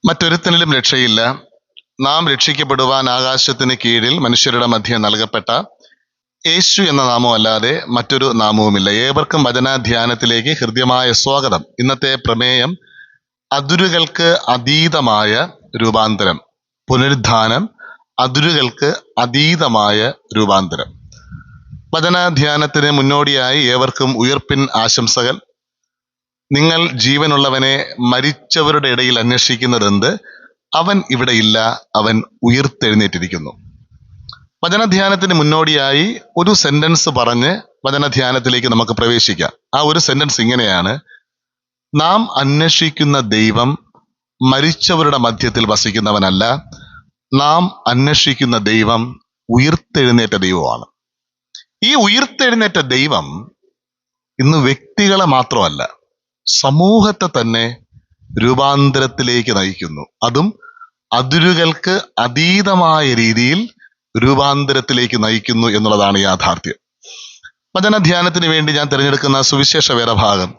മറ്റൊരുത്തനിലും രക്ഷയില്ല. നാം രക്ഷിക്കപ്പെടുവാൻ ആകാശത്തിന് കീഴിൽ മനുഷ്യരുടെ മധ്യേ നൽകപ്പെട്ട യേശു എന്ന നാമമല്ലാതെ മറ്റൊരു നാമവുമില്ല. ഏവർക്കും വചനാധ്യാനത്തിലേക്ക് ഹൃദ്യമായ സ്വാഗതം. ഇന്നത്തെ പ്രമേയം അതിരുകൾക്ക് അതീതമായ രൂപാന്തരം. പുനരുദ്ധാനം, അതിരുകൾക്ക് അതീതമായ രൂപാന്തരം. വചനാധ്യാനത്തിന് മുന്നോടിയായി ഏവർക്കും ഉയിർപ്പിൻ ആശംസകൾ. നിങ്ങൾ ജീവനുള്ളവനെ മരിച്ചവരുടെ ഇടയിൽ അന്വേഷിക്കുന്നതെന്ത്? അവൻ ഇവിടെയില്ല, അവൻ ഉയിർത്തെഴുന്നേറ്റിരിക്കുന്നു. വചനധ്യാനത്തിന് മുന്നോടിയായി ഒരു സെന്റൻസ് പറഞ്ഞ് വചനധ്യാനത്തിലേക്ക് നമുക്ക് പ്രവേശിക്കാം. ആ ഒരു സെന്റൻസ് ഇങ്ങനെയാണ്: നാം അന്വേഷിക്കുന്ന ദൈവം മരിച്ചവരുടെ മധ്യത്തിൽ വസിക്കുന്നവനല്ല, നാം അന്വേഷിക്കുന്ന ദൈവം ഉയിർത്തെഴുന്നേറ്റ ദൈവമാണ്. ഈ ഉയിർത്തെഴുന്നേറ്റ ദൈവം ഇന്ന് വ്യക്തികളെ മാത്രമല്ല, സമൂഹത്തെ തന്നെ രൂപാന്തരത്തിലേക്ക് നയിക്കുന്നു. അതും അതിരുകൾക്ക് അതീതമായ രീതിയിൽ രൂപാന്തരത്തിലേക്ക് നയിക്കുന്നു എന്നുള്ളതാണ് യാഥാർത്ഥ്യം. വചനധ്യാനത്തിന് വേണ്ടി ഞാൻ തിരഞ്ഞെടുക്കുന്ന സുവിശേഷ വേദഭാഗം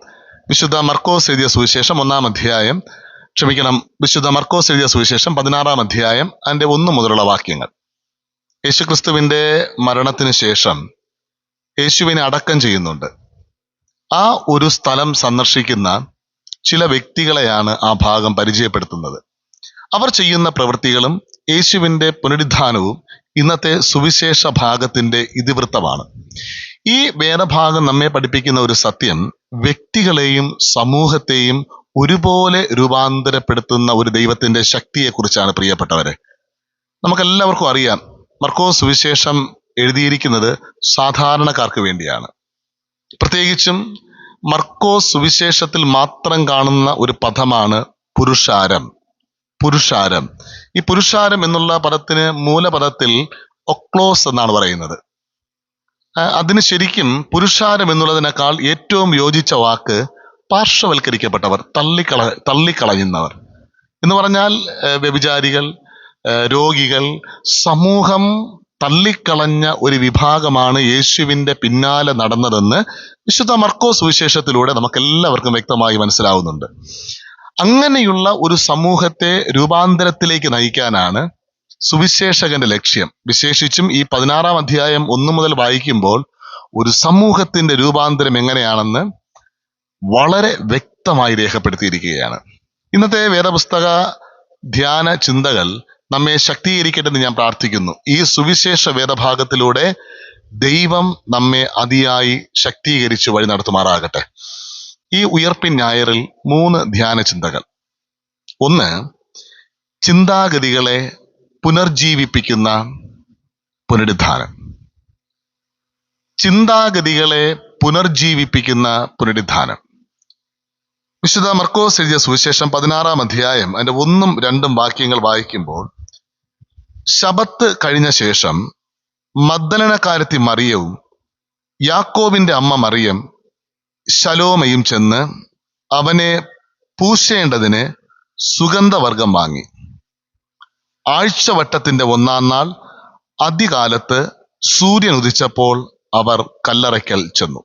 വിശുദ്ധ മർക്കോസ് എഴുതിയ സുവിശേഷം 16 അധ്യായം അതിന്റെ 1 മുതലുള്ള വാക്യങ്ങൾ. യേശുക്രിസ്തുവിന്റെ മരണത്തിന് ശേഷം യേശുവിനെ അടക്കം ചെയ്യുന്നുണ്ട്. ആ ഒരു സ്ഥലം സന്ദർശിക്കുന്ന ചില വ്യക്തികളെയാണ് ആ ഭാഗം പരിചയപ്പെടുത്തുന്നത്. അവർ ചെയ്യുന്ന പ്രവൃത്തികളും യേശുവിന്റെ പുനരുദ്ധാനവും ഇന്നത്തെ സുവിശേഷ ഭാഗത്തിന്റെ ഇതിവൃത്തമാണ്. ഈ വേദഭാഗം നമ്മെ പഠിപ്പിക്കുന്ന ഒരു സത്യം, വ്യക്തികളെയും സമൂഹത്തെയും ഒരുപോലെ രൂപാന്തരപ്പെടുത്തുന്ന ഒരു ദൈവത്തിന്റെ ശക്തിയെക്കുറിച്ചാണ്. പ്രിയപ്പെട്ടവരെ, നമുക്കെല്ലാവർക്കും അറിയാം, മർക്കോസ് സുവിശേഷം എഴുതിയിരിക്കുന്നത് സാധാരണക്കാർക്ക് വേണ്ടിയാണ്. പ്രത്യേകിച്ചും മർക്കോസ് സുവിശേഷത്തിൽ മാത്രം കാണുന്ന ഒരു പദമാണ് പുരുഷാരം. ഈ പുരുഷാരം എന്നുള്ള പദത്തിന് മൂലപദത്തിൽ ഒക്ലോസ് എന്നാണ് പറയുന്നത്. അതിന് ശരിക്കും പുരുഷാരം എന്നുള്ളതിനേക്കാൾ ഏറ്റവും യോജിച്ച വാക്ക് പാർശ്വവൽക്കരിക്കപ്പെട്ടവർ, തള്ളിക്കളയുന്നവർ എന്ന് പറഞ്ഞാൽ വ്യഭിചാരികൾ, രോഗികൾ, സമൂഹം തള്ളിക്കളഞ്ഞ ഒരു വിഭാഗമാണ് യേശുവിന്റെ പിന്നാലെ നടന്നതെന്ന് വിശുദ്ധ മർക്കോസ് സുവിശേഷത്തിലൂടെ നമുക്കെല്ലാവർക്കും വ്യക്തമായി മനസ്സിലാവുന്നുണ്ട്. അങ്ങനെയുള്ള ഒരു സമൂഹത്തെ രൂപാന്തരത്തിലേക്ക് നയിക്കാനാണ് സുവിശേഷകന്റെ ലക്ഷ്യം. വിശേഷിച്ചും ഈ 16 അധ്യായം 1 മുതൽ വായിക്കുമ്പോൾ ഒരു സമൂഹത്തിന്റെ രൂപാന്തരം എങ്ങനെയാണെന്ന് വളരെ വ്യക്തമായി രേഖപ്പെടുത്തിയിരിക്കുകയാണ്. ഇന്നത്തെ വേദപുസ്തക ധ്യാന ചിന്തകൾ നമ്മെ ശക്തീകരിക്കട്ടെ എന്ന് ഞാൻ പ്രാർത്ഥിക്കുന്നു. ഈ സുവിശേഷ വേദഭാഗത്തിലൂടെ ദൈവം നമ്മെ അതിയായി ശക്തീകരിച്ച് വഴി നടത്തുമാറാകട്ടെ. ഈ ഉയർപ്പിൻ ഞായറിൽ 3 ധ്യാന ചിന്തകൾ. 1, ചിന്താഗതികളെ പുനർജീവിപ്പിക്കുന്ന പുനരുദ്ധാനം. വിശുദ്ധ മർക്കോസ് എഴുതിയ സുവിശേഷം 16 അധ്യായം അതിന്റെ 1, 2 വാക്യങ്ങൾ വായിക്കുമ്പോൾ, ശബത്ത് കഴിഞ്ഞ ശേഷം മഗ്ദലനക്കാരത്തി മറിയവും യാക്കോബിന്റെ അമ്മ മറിയം ശലോമയും ചെന്ന് അവനെ പൂശേണ്ടതിന് സുഗന്ധവർഗം വാങ്ങി. ആഴ്ചവട്ടത്തിന്റെ 1-ാം നാൾ അതികാലത്ത് സൂര്യൻ ഉദിച്ചപ്പോൾ അവർ കല്ലറയ്ക്കൽ ചെന്നു.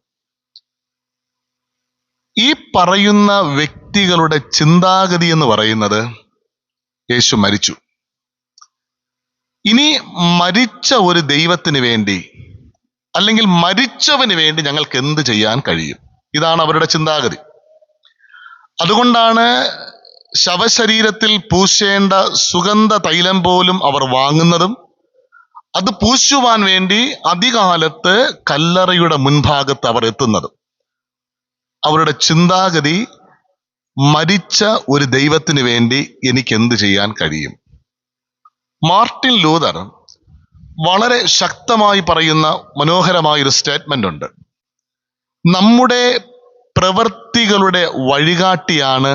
ഈ പറയുന്ന വ്യക്തികളുടെ ചിന്താഗതി എന്ന് പറയുന്നത്, യേശു മരിച്ചു. ഇനി മരിച്ച ഒരു ദൈവത്തിന് വേണ്ടി, അല്ലെങ്കിൽ മരിച്ചവന് വേണ്ടി ഞങ്ങൾക്ക് എന്ത് ചെയ്യാൻ കഴിയും? ഇതാണ് അവരുടെ ചിന്താഗതി. അതുകൊണ്ടാണ് ശവശരീരത്തിൽ പൂശേണ്ട സുഗന്ധ തൈലം പോലും അവർ വാങ്ങുന്നതും അത് പൂശുവാൻ വേണ്ടി അതികാലത്ത് കല്ലറയുടെ മുൻഭാഗത്ത് അവർ എത്തുന്നതും. അവരുടെ ചിന്താഗതി, മരിച്ച ഒരു ദൈവത്തിന് വേണ്ടി എനിക്ക് എന്ത് ചെയ്യാൻ കഴിയും? മാർട്ടിൻ ലൂതർ വളരെ ശക്തമായി പറയുന്ന മനോഹരമായൊരു സ്റ്റേറ്റ്മെന്റ് ഉണ്ട്. നമ്മുടെ പ്രവൃത്തികളുടെ വഴികാട്ടിയാണ്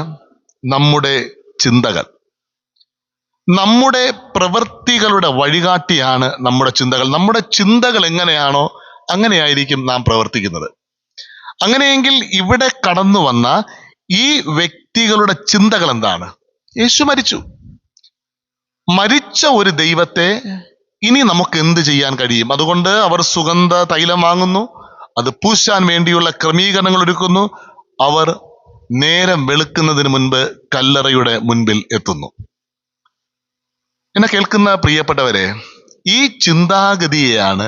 നമ്മുടെ ചിന്തകൾ. നമ്മുടെ ചിന്തകൾ എങ്ങനെയാണോ അങ്ങനെയായിരിക്കും നാം പ്രവർത്തിക്കുന്നത്. അങ്ങനെയെങ്കിൽ ഇവിടെ കടന്നു വന്ന ഈ വ്യക്തികളുടെ ചിന്തകൾ എന്താണ്? യേശു മരിച്ചു. മരിച്ച ഒരു ദൈവത്തെ ഇനി നമുക്ക് എന്ത് ചെയ്യാൻ കഴിയും? അതുകൊണ്ട് അവർ സുഗന്ധ തൈലം വാങ്ങുന്നു, അത് പൂശാൻ വേണ്ടിയുള്ള ക്രമീകരണങ്ങൾ ഒരുക്കുന്നു. അവർ നേരം വെളുക്കുന്നതിന് മുൻപ് കല്ലറയുടെ മുൻപിൽ എത്തുന്നു. എന്നെ കേൾക്കുന്ന പ്രിയപ്പെട്ടവരെ, ഈ ചിന്താഗതിയെയാണ്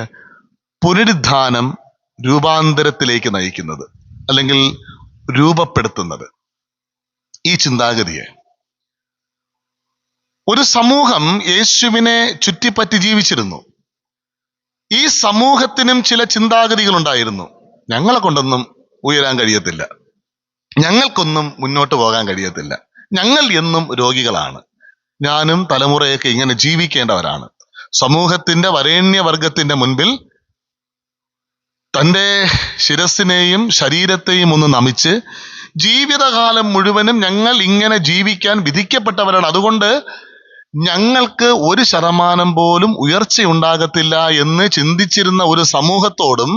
പുനരുദ്ധാനം രൂപാന്തരത്തിലേക്ക് നയിക്കുന്നത്, അല്ലെങ്കിൽ രൂപപ്പെടുത്തുന്നത്. ഈ ചിന്താഗതിയെ ഒരു സമൂഹം യേശുവിനെ ചുറ്റിപ്പറ്റി ജീവിച്ചിരുന്നു. ഈ സമൂഹത്തിനും ചില ചിന്താഗതികൾ ഉണ്ടായിരുന്നു. ഞങ്ങളെ കൊണ്ടൊന്നും ഉയരാൻ കഴിയത്തില്ല, ഞങ്ങൾക്കൊന്നും മുന്നോട്ട് പോകാൻ കഴിയത്തില്ല, ഞങ്ങൾ എന്നും രോഗികളാണ്, ഞാനും തലമുറയൊക്കെ ഇങ്ങനെ ജീവിക്കേണ്ടവരാണ്. സമൂഹത്തിന്റെ വരേണ്യവർഗത്തിന്റെ മുൻപിൽ തൻ്റെ ശിരസിനെയും ശരീരത്തെയും ഒന്ന് നമിച്ച് ജീവിതകാലം മുഴുവനും ഞങ്ങൾ ഇങ്ങനെ ജീവിക്കാൻ വിധിക്കപ്പെട്ടവരാണ്, അതുകൊണ്ട് ഞങ്ങൾക്ക് 1% പോലും ഉയർച്ചയുണ്ടാകത്തില്ല എന്ന് ചിന്തിച്ചിരുന്ന ഒരു സമൂഹത്തോടും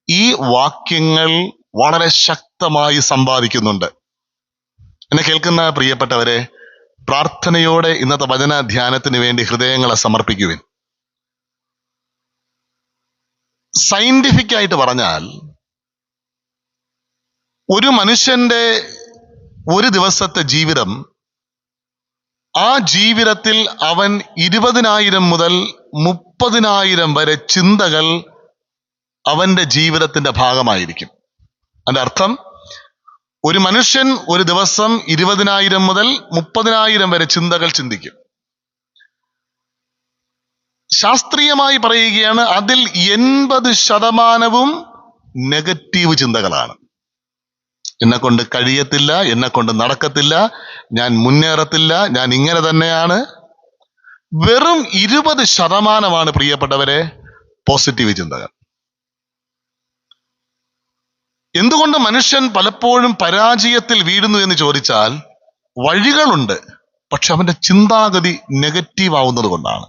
ഈ വാക്യങ്ങൾ വളരെ ശക്തമായി സംവാദിക്കുന്നുണ്ട്. എന്നെ കേൾക്കുന്ന പ്രിയപ്പെട്ടവരെ, പ്രാർത്ഥനയോടെ ഇന്നത്തെ വചന ധ്യാനത്തിന് വേണ്ടി ഹൃദയങ്ങളെ സമർപ്പിക്കുവിൻ. സയന്റിഫിക് ആയിട്ട് പറഞ്ഞാൽ, ഒരു മനുഷ്യന്റെ ഒരു ദിവസത്തെ ജീവിതം, ആ ജീവിതത്തിൽ അവൻ 20,000 മുതൽ 30,000 വരെ ചിന്തകൾ അവന്റെ ജീവിതത്തിന്റെ ഭാഗമായിരിക്കും. അതിന്റെ അർത്ഥം, ഒരു മനുഷ്യൻ ഒരു ദിവസം 20,000 മുതൽ 30,000 വരെ ചിന്തകൾ ചിന്തിക്കും. ശാസ്ത്രീയമായി പറയുകയാണ്, അതിൽ 80% നെഗറ്റീവ് ചിന്തകളാണ്. എന്നെ കൊണ്ട് കഴിയത്തില്ല, എന്നെ കൊണ്ട് നടക്കത്തില്ല, ഞാൻ മുന്നേറത്തില്ല, ഞാൻ ഇങ്ങനെ തന്നെയാണ്. വെറും 20% പ്രിയപ്പെട്ടവരെ പോസിറ്റീവ് ചിന്തകൾ. എന്തുകൊണ്ട് മനുഷ്യൻ പലപ്പോഴും പരാജയത്തിൽ വീഴുന്നു എന്ന് ചോദിച്ചാൽ, വഴികളുണ്ട്, പക്ഷെ അവന്റെ ചിന്താഗതി നെഗറ്റീവ് ആവുന്നത് കൊണ്ടാണ്.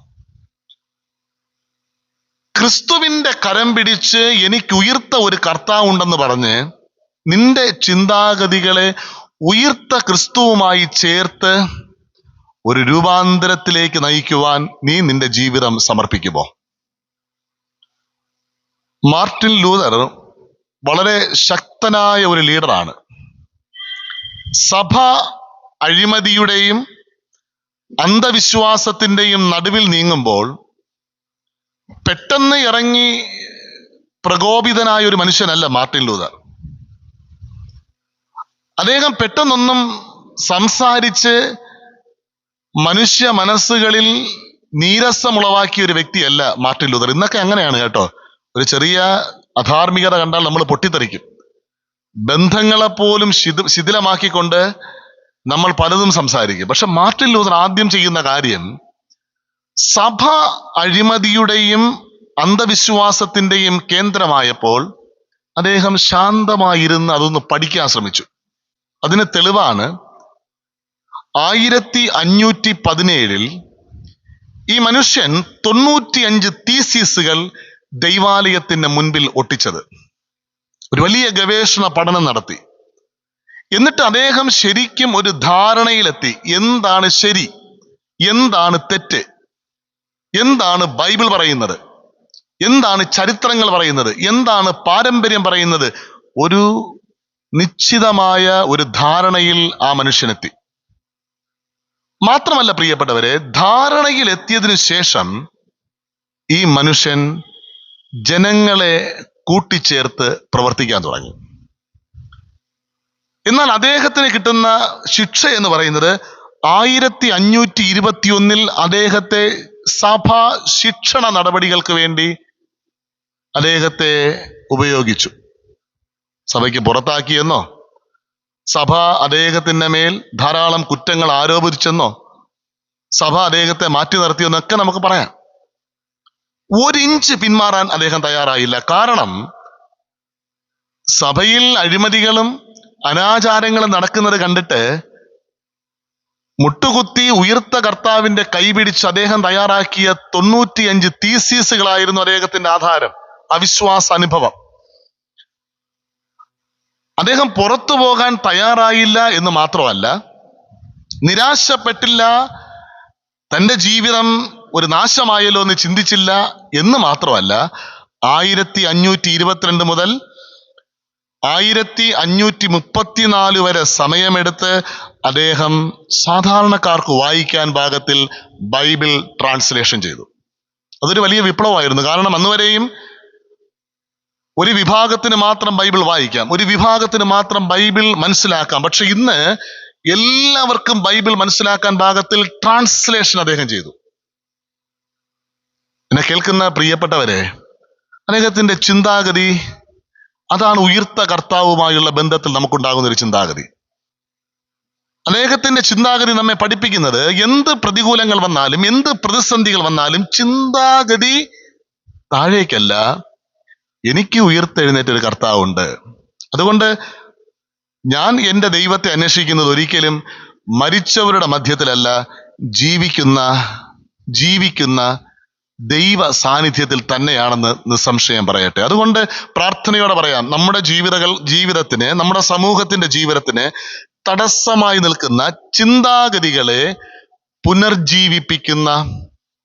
ക്രിസ്തുവിന്റെ കരം പിടിച്ച് എനിക്ക് ഉയർത്ത ഒരു കർത്താവ് ഉണ്ടെന്ന് പറഞ്ഞ് നിന്റെ ചിന്താഗതികളെ ഉയർത്ത ക്രിസ്തുവുമായി ചേർത്ത് ഒരു രൂപാന്തരത്തിലേക്ക് നയിക്കുവാൻ നീ നിന്റെ ജീവിതം സമർപ്പിക്കുമോ? മാർട്ടിൻ ലൂതർ വളരെ ശക്തനായ ഒരു ലീഡറാണ്. സഭ അഴിമതിയുടെയും അന്ധവിശ്വാസത്തിന്റെയും നടുവിൽ നീങ്ങുമ്പോൾ പെട്ടെന്ന് ഇറങ്ങി പ്രകോപിതനായ ഒരു മനുഷ്യനല്ല മാർട്ടിൻ ലൂതർ. അദ്ദേഹം പെട്ടെന്നൊന്നും സംസാരിച്ച് മനുഷ്യ മനസ്സുകളിൽ നീരസമുളവാക്കിയ ഒരു വ്യക്തിയല്ല മാർട്ടിൻ ലൂതർ. ഇന്നൊക്കെ അങ്ങനെയാണ് കേട്ടോ. ഒരു ചെറിയ അധാർമികത കണ്ടാൽ നമ്മൾ പൊട്ടിത്തെറിക്കും. ബന്ധങ്ങളെപ്പോലും ശിഥിലമാക്കിക്കൊണ്ട് നമ്മൾ പലതും സംസാരിക്കും. പക്ഷെ മാർട്ടിൻ ലൂതർ ആദ്യം ചെയ്യുന്ന കാര്യം, സഭ അഴിമതിയുടെയും അന്ധവിശ്വാസത്തിന്റെയും കേന്ദ്രമായപ്പോൾ അദ്ദേഹം ശാന്തമായിരുന്ന് അതൊന്ന് പഠിക്കാൻ ശ്രമിച്ചു. അതിന് തെളിവാണ് 1517 ഈ മനുഷ്യൻ 95 തീസിസുകൾ ദൈവാലയത്തിന്റെ മുൻപിൽ ഒട്ടിച്ചത്. ഒരു വലിയ ഗവേഷണ പഠനം നടത്തി. എന്നിട്ട് അദ്ദേഹം ശരിക്കും ഒരു ധാരണയിലെത്തി. എന്താണ് ശരി, എന്താണ് തെറ്റ്, എന്താണ് ബൈബിൾ പറയുന്നത്, എന്താണ് ചരിത്രങ്ങൾ പറയുന്നത്, എന്താണ് പാരമ്പര്യം പറയുന്നത്. ഒരു നിശ്ചിതമായ ഒരു ധാരണയിൽ ആ മനുഷ്യനെത്തി. മാത്രമല്ല പ്രിയപ്പെട്ടവരെ, ധാരണയിൽ എത്തിയതിനു ശേഷം ഈ മനുഷ്യൻ ജനങ്ങളെ കൂട്ടിച്ചേർത്ത് പ്രവർത്തിക്കാൻ തുടങ്ങി. എന്നാൽ അദ്ദേഹത്തിന് കിട്ടുന്ന ശിക്ഷ എന്ന് പറയുന്നത് 1521 അദ്ദേഹത്തെ സഭാ ശിക്ഷണ നടപടികൾക്ക് വേണ്ടി അദ്ദേഹത്തെ ഉപയോഗിച്ചു. സഭയ്ക്ക് പുറത്താക്കിയെന്നോ, സഭ അദ്ദേഹത്തിന്റെ മേൽ ധാരാളം കുറ്റങ്ങൾ ആരോപിച്ചെന്നോ, സഭ അദ്ദേഹത്തെ മാറ്റി നിർത്തിയെന്നൊക്കെ നമുക്ക് പറയാം. 1 ഇഞ്ച് പിന്മാറാൻ അദ്ദേഹം തയ്യാറായില്ല. കാരണം സഭയിൽ അഴിമതികളും അനാചാരങ്ങളും നടക്കുന്നത് കണ്ടിട്ട് മുട്ടുകുത്തി ഉയർത്ത കർത്താവിന്റെ കൈപിടിച്ച് അദ്ദേഹം തയ്യാറാക്കിയ 95 തീസീസുകളായിരുന്നു അദ്ദേഹത്തിന്റെ ആധാരം, അവിശ്വാസ അനുഭവം. അദ്ദേഹം പുറത്തു പോകാൻ തയ്യാറായില്ല എന്ന് മാത്രമല്ല, നിരാശപ്പെട്ടില്ല, തന്റെ ജീവിതം ഒരു നാശമായല്ലോ എന്ന് ചിന്തിച്ചില്ല എന്ന് മാത്രമല്ല, 1522 മുതൽ 1534 വരെ സമയമെടുത്ത് അദ്ദേഹം സാധാരണക്കാർക്ക് വായിക്കാൻ പാകത്തിൽ ബൈബിൾ ട്രാൻസ്ലേഷൻ ചെയ്തു. അതൊരു വലിയ വിപ്ലവമായിരുന്നു. കാരണം അന്നുവരെയും ഒരു വിഭാഗത്തിന് മാത്രം ബൈബിൾ വായിക്കാം, ഒരു വിഭാഗത്തിന് മാത്രം ബൈബിൾ മനസ്സിലാക്കാം. പക്ഷെ ഇന്ന് എല്ലാവർക്കും ബൈബിൾ മനസ്സിലാക്കാൻ പാകത്തിൽ ട്രാൻസ്ലേഷൻ അദ്ദേഹം ചെയ്തു. എന്നെ കേൾക്കുന്ന പ്രിയപ്പെട്ടവരെ, അദ്ദേഹത്തിന്റെ ചിന്താഗതി അതാണ് ഉയർത്ത കർത്താവുമായുള്ള ബന്ധത്തിൽ നമുക്കുണ്ടാകുന്ന ഒരു ചിന്താഗതി. അദ്ദേഹത്തിന്റെ ചിന്താഗതി നമ്മെ പഠിപ്പിക്കുന്നത് എന്ത് പ്രതികൂലങ്ങൾ വന്നാലും, എന്ത് പ്രതിസന്ധികൾ വന്നാലും ചിന്താഗതി താഴേക്കല്ല, എനിക്ക് ഉയർത്തെഴുന്നേറ്റ ഒരു കർത്താവുണ്ട്. അതുകൊണ്ട് ഞാൻ എൻ്റെ ദൈവത്തെ അന്വേഷിക്കുന്നത് ഒരിക്കലും മരിച്ചവരുടെ മധ്യത്തിലല്ല, ജീവിക്കുന്ന ദൈവ സാന്നിധ്യത്തിൽ തന്നെയാണെന്ന് നിസ്സംശയം പറയട്ടെ. അതുകൊണ്ട് പ്രാർത്ഥനയോടെ പറയാം, നമ്മുടെ ജീവിതത്തിന്, നമ്മുടെ സമൂഹത്തിന്റെ ജീവിതത്തിന് തടസ്സമായി നിൽക്കുന്ന ചിന്താഗതികളെ പുനർജീവിപ്പിക്കുന്ന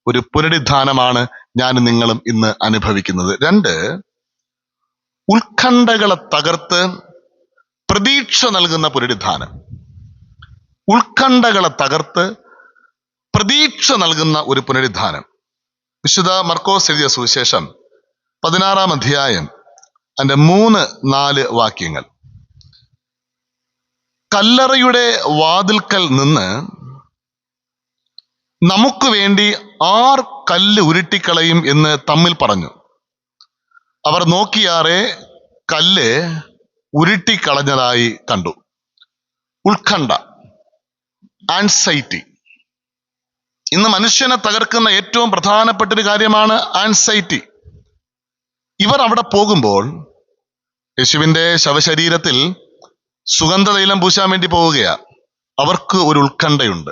ഒരു പുനരുദ്ധാനമാണ് ഞാനും നിങ്ങളും ഇന്ന് അനുഭവിക്കുന്നത്. 2, ഉത്കണ്ഠകളെ തകർത്ത് പ്രതീക്ഷ നൽകുന്ന പുനരുദ്ധാനം. ഉത്കണ്ഠകളെ തകർത്ത് പ്രതീക്ഷ നൽകുന്ന ഒരു പുനരുദ്ധാനം. വിശുദ്ധ മർക്കോസ് എഴുതിയ സുവിശേഷം 16-ാം അധ്യായം അതിന്റെ 3-4 വാക്യങ്ങൾ. കല്ലറയുടെ വാതിൽക്കൽ നിന്ന് നമുക്ക് വേണ്ടി ആർ കല്ല് ഉരുട്ടിക്കളയും എന്ന് തമ്മിൽ പറഞ്ഞു. അവർ നോക്കിയാറെ കല്ല് ഉരുട്ടിക്കളഞ്ഞതായി കണ്ടു. ഉത്കണ്ഠ, ആൻസൈറ്റി. ഇന്ന് മനുഷ്യനെ തകർക്കുന്ന ഏറ്റവും പ്രധാനപ്പെട്ട ഒരു കാര്യമാണ് ആൻസൈറ്റി. ഇവർ അവിടെ പോകുമ്പോൾ യേശുവിന്റെ ശവശരീരത്തിൽ സുഗന്ധതൈലം പൂശാൻ വേണ്ടി പോവുകയാ. അവർക്ക് ഒരു ഉത്കണ്ഠയുണ്ട്,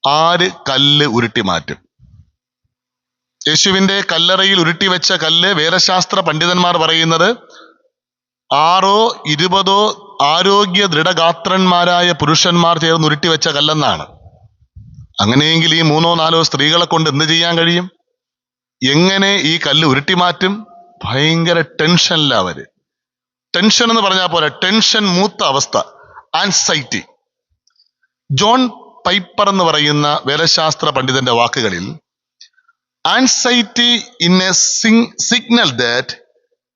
ആര് കല്ല് ഉരുട്ടി മാറ്റും. യേശുവിന്റെ കല്ലറയിൽ ഉരുട്ടി വെച്ച കല്ല് വേദശാസ്ത്ര പണ്ഡിതന്മാർ പറയുന്നത് 6-20 ആരോഗ്യ ദൃഢഗാത്രന്മാരായ പുരുഷന്മാർ ചേർന്ന് ഉരുട്ടി വെച്ച കല്ലെന്നാണ്. അങ്ങനെയെങ്കിൽ ഈ 3-4 സ്ത്രീകളെ കൊണ്ട് എന്ത് ചെയ്യാൻ കഴിയും? എങ്ങനെ ഈ കല്ല് ഉരുട്ടി മാറ്റും? ഭയങ്കര ടെൻഷനില്ല അവര്. ടെൻഷൻ എന്ന് പറഞ്ഞാൽ പോലെ ടെൻഷൻ മൂത്ത അവസ്ഥ, ആൻസൈറ്റി. ജോൺ പൈപ്പർ എന്ന് പറയുന്ന വേദശാസ്ത്ര പണ്ഡിതന്റെ വാക്കുകളിൽ, anxiety in a signal that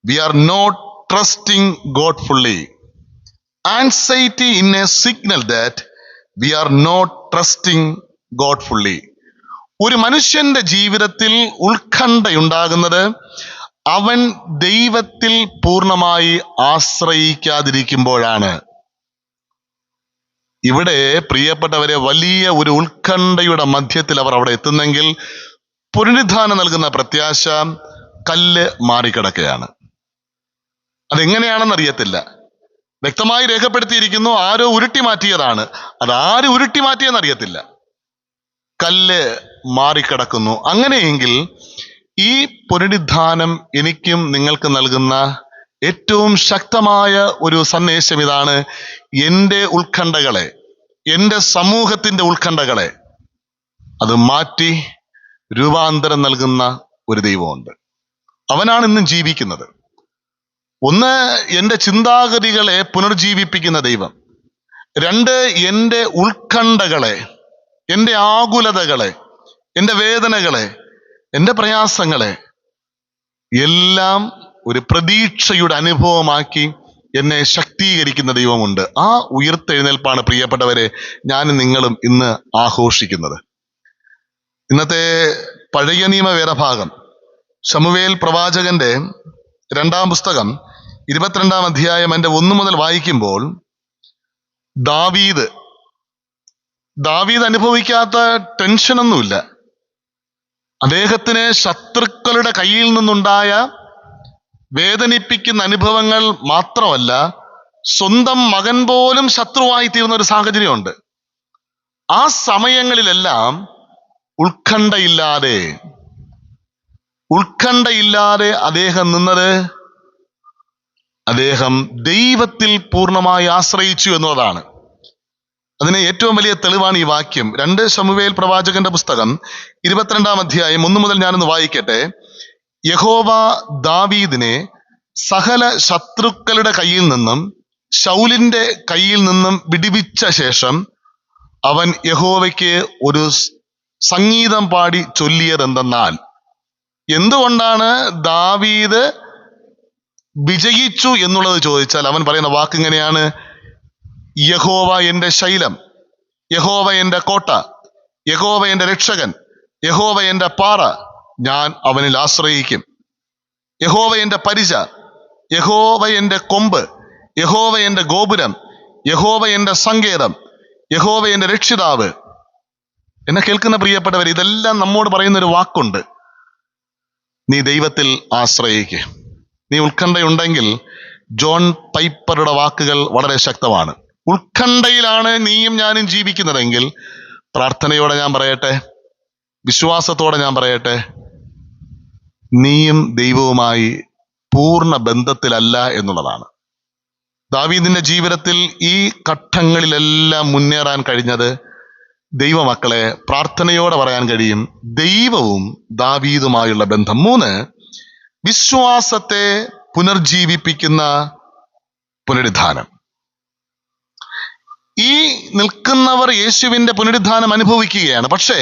we are not trusting God fully. Anxiety in a signal that we are not trusting God fully. ഒരു മനുഷ്യന്റെ ജീവിതത്തിൽ ഉത്കണ്ഠയുണ്ടാകുന്നത് അവൻ ദൈവത്തിൽ പൂർണ്ണമായി ആശ്രയിക്കാതിരിക്കുമ്പോഴാണ്. ഇവിടെ പ്രിയപ്പെട്ടവരെ, വലിയ ഒരു ഉത്കണ്ഠയുടെ മധ്യത്തിൽ അവർ അവിടെ എത്തുന്നെങ്കിൽ പുനരുദ്ധാനം നൽകുന്ന പ്രത്യാശ കല്ല് മാറിക്കിടക്കുകയാണ്. അതെങ്ങനെയാണെന്ന് അറിയത്തില്ല, വ്യക്തമായി രേഖപ്പെടുത്തിയിരിക്കുന്നു, ആരോ ഉരുട്ടി മാറ്റിയതാണ്. അതാര് ഉരുട്ടി മാറ്റിയെന്ന് അറിയത്തില്ല, കല്ല് മാറിക്കിടക്കുന്നു. അങ്ങനെയെങ്കിൽ ഈ പുനരുദ്ധാനം എനിക്കും നിങ്ങൾക്ക് നൽകുന്ന ഏറ്റവും ശക്തമായ ഒരു സന്ദേശം ഇതാണ്: എൻ്റെ ഉത്കണ്ഠകളെ, എൻ്റെ സമൂഹത്തിന്റെ ഉത്കണ്ഠകളെ അത് മാറ്റി രൂപാന്തരം നൽകുന്ന ഒരു ദൈവമുണ്ട്. അവനാണ് ഇന്നും ജീവിക്കുന്നത്. ഒന്ന്, എൻ്റെ ചിന്താഗതികളെ പുനർജീവിപ്പിക്കുന്ന ദൈവം. 2, എൻ്റെ ഉത്കണ്ഠകളെ, എൻ്റെ ആകുലതകളെ, എൻ്റെ വേദനകളെ, എൻ്റെ പ്രയാസങ്ങളെ എല്ലാം ഒരു പ്രതീക്ഷയുടെ അനുഭവമാക്കി എന്നെ ശക്തീകരിക്കുന്ന ദൈവമുണ്ട്. ആ ഉയർത്തെഴുന്നേൽപ്പാണ് പ്രിയപ്പെട്ടവരെ ഞാനും നിങ്ങളും ഇന്ന് ആഘോഷിക്കുന്നത്. ഇന്നത്തെ പഴയ നിയമ വേദഭാഗം ശമൂവേൽ പ്രവാചകന്റെ 2-ാം പുസ്തകം 22-ാം അധ്യായം അതിന്റെ 1 മുതൽ വായിക്കുമ്പോൾ, ദാവീദ് അനുഭവിക്കാത്ത ടെൻഷനൊന്നുമില്ല. അദ്ദേഹത്തിന് ശത്രുക്കളുടെ കയ്യിൽ നിന്നുണ്ടായ വേദനിപ്പിക്കുന്ന അനുഭവങ്ങൾ മാത്രമല്ല, സ്വന്തം മകൻ പോലും ശത്രുവായി തീർന്ന ഒരു സാഹചര്യമുണ്ട്. ആ സമയങ്ങളിലെല്ലാം ഉത്കണ്ഠയില്ലാതെ അദ്ദേഹം നിന്നത്, അദ്ദേഹം ദൈവത്തിൽ പൂർണ്ണമായി ആശ്രയിച്ചു എന്നതാണ്. അതിന് ഏറ്റവും വലിയ തെളിവാണ് ഈ വാക്യം. 2 ശമൂവേൽ പ്രവാചകന്റെ പുസ്തകം 22-ാം അധ്യായം 1 മുതൽ ഞാനൊന്ന് വായിക്കട്ടെ. യഹോവ ദാവീദിനെ സകല ശത്രുക്കളുടെ കയ്യിൽ നിന്നും ശൗലിന്റെ കയ്യിൽ നിന്നും വിടുവിച്ച ശേഷം അവൻ യഹോവയ്ക്ക് ഒരു സംഗീതം പാടി ചൊല്ലിയതെന്തെന്നാൽ, എന്തുകൊണ്ടാണ് ദാവീദ് വിജയിച്ചു എന്നുള്ളത് ചോദിച്ചാൽ അവൻ പറയുന്ന വാക്ക് ഇങ്ങനെയാണ്: യഹോവ എന്റെ ശൈലം, യഹോവ എന്റെ കോട്ട, യഹോവ എന്റെ രക്ഷകൻ, യഹോവ എന്റെ പാറ, ഞാൻ അവനിൽ ആശ്രയിക്കും. യഹോവ എന്റെ പരിച, യഹോവ എന്റെ കൊമ്പ്, യഹോവ എന്റെ ഗോപുരം, യഹോവ എന്റെ സങ്കേതം, യഹോവ എന്റെ രക്ഷിതാവ്. എന്നെ കേൾക്കുന്ന പ്രിയപ്പെട്ടവർ, ഇതെല്ലാം നമ്മോട് പറയുന്ന ഒരു വാക്കുണ്ട്: നീ ദൈവത്തിൽ ആശ്രയിക്കുക. നീ ഉത്കണ്ഠയുണ്ടെങ്കിൽ ജോൺ പൈപ്പറുടെ വാക്കുകൾ വളരെ ശക്തമാണ്. ഉത്കണ്ഠയിലാണ് നീയും ഞാനും ജീവിക്കുന്നതെങ്കിൽ പ്രാർത്ഥനയോടെ ഞാൻ പറയട്ടെ, വിശ്വാസത്തോടെ ഞാൻ പറയട്ടെ, നീയും ദൈവവുമായി പൂർണ്ണ ബന്ധത്തിലല്ല എന്നുള്ളതാണ്. ദാവീദിന്റെ ജീവിതത്തിൽ ഈ ഘട്ടങ്ങളിലെല്ലാം മുന്നേറാൻ കഴിഞ്ഞത് ദൈവമക്കളെ പ്രാർത്ഥനയോടെ പറയാൻ കഴിയും: ദൈവവും ദാവീദുമായുള്ള ബന്ധം. 3, വിശ്വാസത്തെ പുനർജീവിപ്പിക്കുന്ന പുനരുദ്ധാനം. ഈ നിൽക്കുന്നവർ യേശുവിന്റെ പുനരുദ്ധാനം അനുഭവിക്കുകയാണ്. പക്ഷേ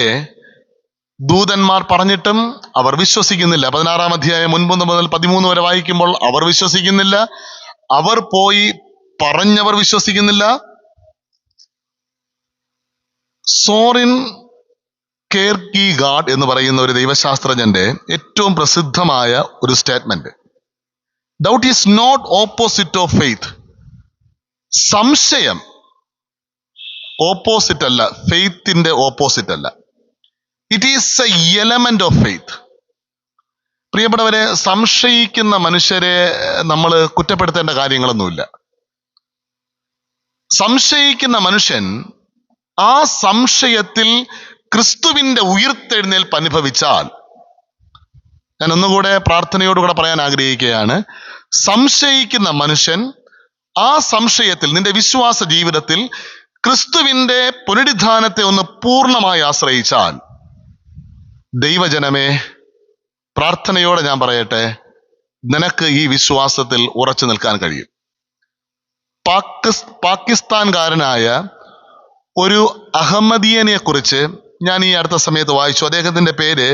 ദൂതന്മാർ പറഞ്ഞിട്ടും അവർ വിശ്വസിക്കുന്നില്ല. 16-ാം അധ്യായം 9 മുതൽ 13 വരെ വായിക്കുമ്പോൾ അവർ വിശ്വസിക്കുന്നില്ല. അവർ പോയി പറഞ്ഞവർ വിശ്വസിക്കുന്നില്ല. സോറിൻ കെയർകീഗാർഡ് എന്ന് പറയുന്ന ഒരു ദൈവശാസ്ത്രജ്ഞന്റെ ഏറ്റവും പ്രസിദ്ധമായ ഒരു statement: doubt is not opposite of faith. സംശയം ഓപ്പോസിറ്റ് അല്ല, ഫെയ്ത്തിന്റെ ഓപ്പോസിറ്റ് അല്ല. It is a element of faith. പ്രിയപ്പെട്ടവരെ, സംശയിക്കുന്ന മനുഷ്യരെ നമ്മൾ കുറ്റപ്പെടുത്തേണ്ട കാര്യങ്ങളൊന്നുമില്ല. സംശയിക്കുന്ന മനുഷ്യൻ ആ സംശയത്തിൽ ക്രിസ്തുവിന്റെ ഉയിർത്തെഴുന്നേൽപ്പ് അനുഭവിച്ചാൽ, ഞാൻ ഒന്നുകൂടെ പ്രാർത്ഥനയോടുകൂടെ പറയാൻ ആഗ്രഹിക്കുകയാണ്, സംശയിക്കുന്ന മനുഷ്യൻ ആ സംശയത്തിൽ, നിന്റെ വിശ്വാസ ജീവിതത്തിൽ ക്രിസ്തുവിന്റെ പുനരുദ്ധാനത്തെ ഒന്ന് പൂർണ്ണമായി ആശ്രയിച്ചാൽ, ദൈവജനമേ, പ്രാർത്ഥനയോടെ ഞാൻ പറയട്ടെ, നിനക്ക് ഈ വിശ്വാസത്തിൽ ഉറച്ചു നിൽക്കാൻ കഴിയും. പാകിസ്ഥാൻകാരനായ ഒരു അഹമ്മദിയനെ കുറിച്ച് ഞാൻ ഈ അടുത്ത സമയത്ത് വായിച്ചു. അദ്ദേഹത്തിന്റെ പേര്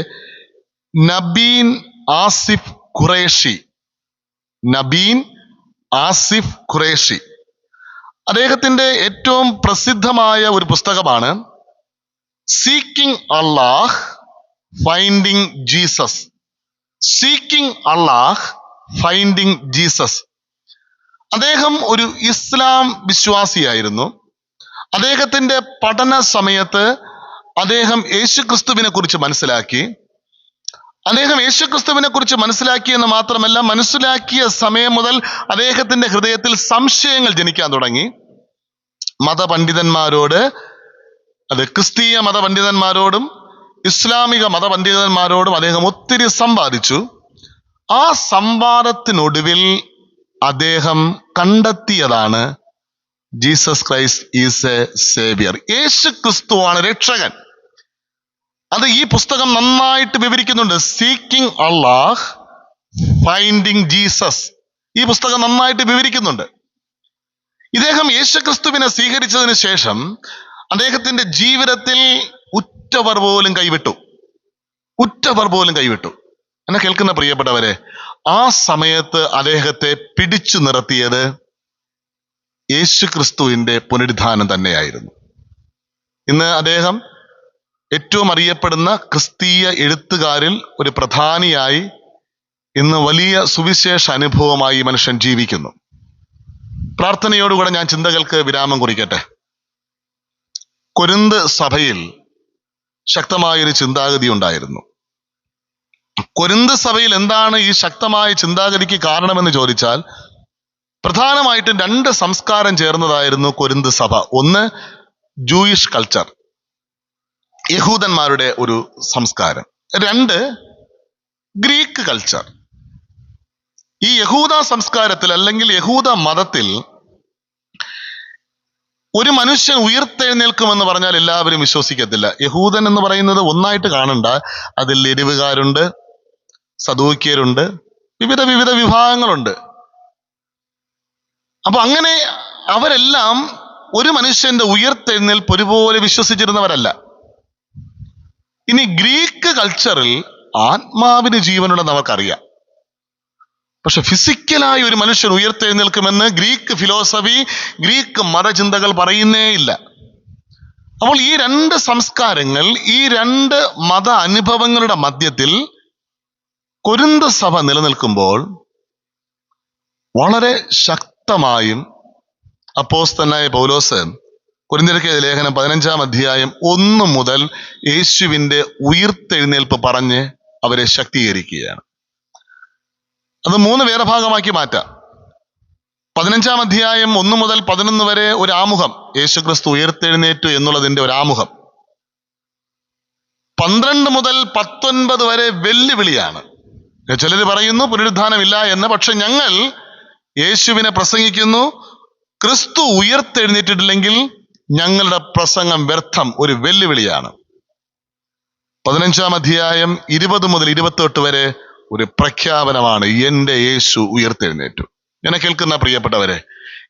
നബീൻ ആസിഫ് ഖുറേഷി. നബീൻ ആസിഫ് ഖുറേഷി. അദ്ദേഹത്തിന്റെ ഏറ്റവും പ്രസിദ്ധമായ ഒരു പുസ്തകമാണ് seeking Allah, finding Jesus. Seeking Allah, finding Jesus. അദ്ദേഹം ഒരു ഇസ്ലാം വിശ്വാസിയായിരുന്നു. അദ്ദേഹത്തിന്റെ പഠന സമയത്ത് അദ്ദേഹം യേശുക്രിസ്തുവിനെ കുറിച്ച് മനസ്സിലാക്കി. അദ്ദേഹം യേശുക്രിസ്തുവിനെ കുറിച്ച് മനസ്സിലാക്കിയെന്ന് മാത്രമല്ല, മനസ്സിലാക്കിയ സമയം മുതൽ അദ്ദേഹത്തിന്റെ ഹൃദയത്തിൽ സംശയങ്ങൾ ജനിക്കാൻ തുടങ്ങി. മതപണ്ഡിതന്മാരോട്, അത് ക്രിസ്തീയ മതപണ്ഡിതന്മാരോടും ഇസ്ലാമിക മതപണ്ഡിതന്മാരോടും അദ്ദേഹം ഒത്തിരി സംവാദിച്ചു. ആ സംവാദത്തിനൊടുവിൽ അദ്ദേഹം കണ്ടെത്തിയതാണ് Jesus Christ is a saviour. യേശു ക്രിസ്തുവാണ് രക്ഷകൻ. അത് ഈ പുസ്തകം നന്നായിട്ട് വിവരിക്കുന്നുണ്ട്. Seeking Allah, finding Jesus. ഈ പുസ്തകം നന്നായിട്ട് വിവരിക്കുന്നുണ്ട്. ഇദ്ദേഹം യേശുക്രിസ്തുവിനെ സ്വീകരിച്ചതിന് ശേഷം അദ്ദേഹത്തിന്റെ ജീവിതത്തിൽ ഉറ്റവർ പോലും കൈവിട്ടു. എന്നെ കേൾക്കുന്ന പ്രിയപ്പെട്ടവരെ, ആ സമയത്ത് അദ്ദേഹത്തെ പിടിച്ചു നിർത്തിയത് യേശുക്രിസ്തുവിന്റെ പുനരുദ്ധാനം തന്നെയായിരുന്നു. ഇന്ന് അദ്ദേഹം ഏറ്റവും അറിയപ്പെടുന്ന ക്രിസ്തീയ എഴുത്തുകാരിൽ ഒരു പ്രധാനിയായി ഇന്ന് വലിയ സുവിശേഷ അനുഭവമായി മനുഷ്യൻ ജീവിക്കുന്നു. പ്രാർത്ഥനയോടുകൂടെ ഞാൻ ചിന്തകൾക്ക് വിരാമം കുറിക്കട്ടെ. കൊരിന്ത് സഭയിൽ ശക്തമായൊരു ചിന്താഗതി ഉണ്ടായിരുന്നു. കൊരിന്ത് സഭയിൽ എന്താണ് ഈ ശക്തമായ ചിന്താഗതിക്ക് കാരണമെന്ന് ചോദിച്ചാൽ, പ്രധാനമായിട്ടും 2 സംസ്കാരം ചേർന്നതായിരുന്നു കൊരിന്ത് സഭ. ഒന്ന് ജൂയിഷ് കൾച്ചർ, യഹൂദന്മാരുടെ ഒരു സംസ്കാരം. 2 ഗ്രീക്ക് കൾച്ചർ. ഈ യഹൂദ സംസ്കാരത്തിൽ അല്ലെങ്കിൽ യഹൂദ മതത്തിൽ ഒരു മനുഷ്യൻ ഉയർത്തെഴുന്നേൽക്കുമെന്ന് പറഞ്ഞാൽ എല്ലാവരും വിശ്വസിക്കത്തില്ല. യഹൂദൻ എന്ന് പറയുന്നത് ഒന്നായിട്ട് കാണണ്ട. അതിൽ എരിവുകാരുണ്ട്, സദൂക്യരുണ്ട്, വിവിധ വിഭാഗങ്ങളുണ്ട്. അപ്പൊ അങ്ങനെ അവരെല്ലാം ഒരു മനുഷ്യന്റെ ഉയർത്തെഴുന്നേൽപ്പ് ഒരുപോലെ വിശ്വസിച്ചിരുന്നവരല്ല. ഇനി ഗ്രീക്ക് കൾച്ചറിൽ ആത്മാവിന് ജീവനുണ്ടെന്ന് അവർക്കറിയാം. പക്ഷെ ഫിസിക്കലായി ഒരു മനുഷ്യൻ ഉയർത്തെഴുന്നേൽക്കുമെന്ന് ഗ്രീക്ക് ഫിലോസഫി, ഗ്രീക്ക് മതചിന്തകൾ പറയുന്നേ ഇല്ല. അപ്പോൾ ഈ രണ്ട് സംസ്കാരങ്ങൾ, ഈ രണ്ട് മത അനുഭവങ്ങളുടെ മധ്യത്തിൽ കൊരിന്ത് സഭ നിലനിൽക്കുമ്പോൾ വളരെ ശക്തമായും അപ്പോസ്തലനായ പൗലോസ് കൊരിന്ത്യർക്ക് ലേഖനം 15-ാം അധ്യായം 1 മുതൽ യേശുവിന്റെ ഉയിർത്തെഴുന്നേൽപ്പ് പറഞ്ഞ് അവരെ ശക്തീകരിക്കുകയാണ്. അത് 3 വേറെ ഭാഗമാക്കി മാറ്റാം. 15-ാം അധ്യായം 1 മുതൽ 11 വരെ ഒരു ആമുഖം, യേശുക്രിസ്തു ഉയർത്തെഴുന്നേറ്റു എന്നുള്ളതിന്റെ ഒരു ആമുഖം. 12 മുതൽ 19 വരെ വെല്ലുവിളിയാണ്. ചിലർ പറയുന്നു പുനരുദ്ധാനമില്ല എന്ന്. പക്ഷെ ഞങ്ങൾ യേശുവിനെ പ്രസംഗിക്കുന്നു. ക്രിസ്തു ഉയർത്തെഴുന്നേറ്റിട്ടില്ലെങ്കിൽ ഞങ്ങളുടെ പ്രസംഗം വ്യർത്ഥം, ഒരു വെല്ലുവിളിയാണ്. 15-ാം അധ്യായം 20 മുതൽ 28 വരെ ഒരു പ്രഖ്യാപനമാണ്. എന്റെ യേശു ഉയർത്തെഴുന്നേറ്റു. എന്നെ കേൾക്കുന്ന പ്രിയപ്പെട്ടവരെ,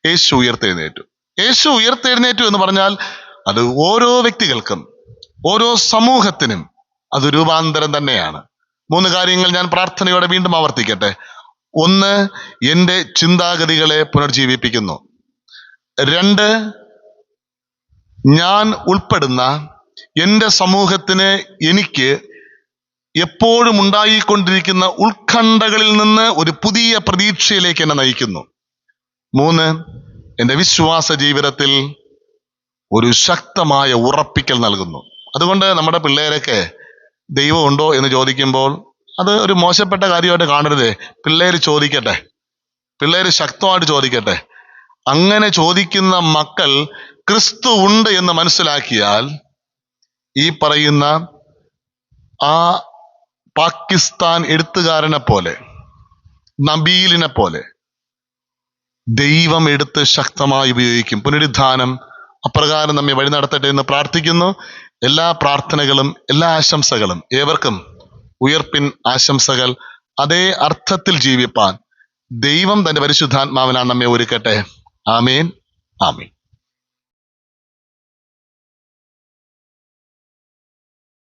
യേശു ഉയർത്തെഴുന്നേറ്റു. യേശു ഉയർത്തെഴുന്നേറ്റു എന്ന് പറഞ്ഞാൽ അത് ഓരോ വ്യക്തികൾക്കും, ഓരോ സമൂഹത്തിനും അത് രൂപാന്തരം തന്നെയാണ്. 3 കാര്യങ്ങൾ ഞാൻ പ്രാർത്ഥനയോടെ വീണ്ടും ആവർത്തിക്കട്ടെ. 1, എന്റെ ചിന്താഗതികളെ പുനർജീവിപ്പിക്കുന്നു. 2, ഞാൻ ഉൾപ്പെടുന്ന എന്റെ സമൂഹത്തിന് എനിക്ക് എപ്പോഴും ഉണ്ടായിക്കൊണ്ടിരിക്കുന്ന ഉത്കണ്ഠകളിൽ നിന്ന് ഒരു പുതിയ പ്രതീക്ഷയിലേക്ക് എന്നെ നയിക്കുന്നു. 3, എന്റെ വിശ്വാസ ജീവിതത്തിൽ ഒരു ശക്തമായ ഉറപ്പിക്കൽ നൽകുന്നു. അതുകൊണ്ട് നമ്മുടെ പിള്ളേരൊക്കെ ദൈവം ഉണ്ടോ എന്ന് ചോദിക്കുമ്പോൾ അത് ഒരു മോശപ്പെട്ട കാര്യമായിട്ട് കാണരുതേ. പിള്ളേര് ചോദിക്കട്ടെ, പിള്ളേര് ശക്തമായിട്ട് ചോദിക്കട്ടെ. അങ്ങനെ ചോദിക്കുന്ന മക്കൾ ക്രിസ്തു ഉണ്ട് എന്ന് മനസ്സിലാക്കിയാൽ ഈ പറയുന്ന ആ പാകിസ്ഥാൻ എഴുത്തുകാരനെ പോലെ, നബീലിനെ പോലെ ദൈവം എടുത്ത് ശക്തമായി ഉപയോഗിക്കും. പുനരുദ്ധാനം അപ്രകാരം നമ്മെ വഴി നടത്തട്ടെ എന്ന് പ്രാർത്ഥിക്കുന്നു. എല്ലാ പ്രാർത്ഥനകളും, എല്ലാ ആശംസകളും ഏവർക്കും ഉയർപ്പിൻ ആശംസകൾ. അതേ അർത്ഥത്തിൽ ജീവിപ്പാൻ ദൈവം തന്റെ പരിശുദ്ധാത്മാവിനാൽ നമ്മെ ഒരുക്കട്ടെ. ആമേൻ, ആമേൻ.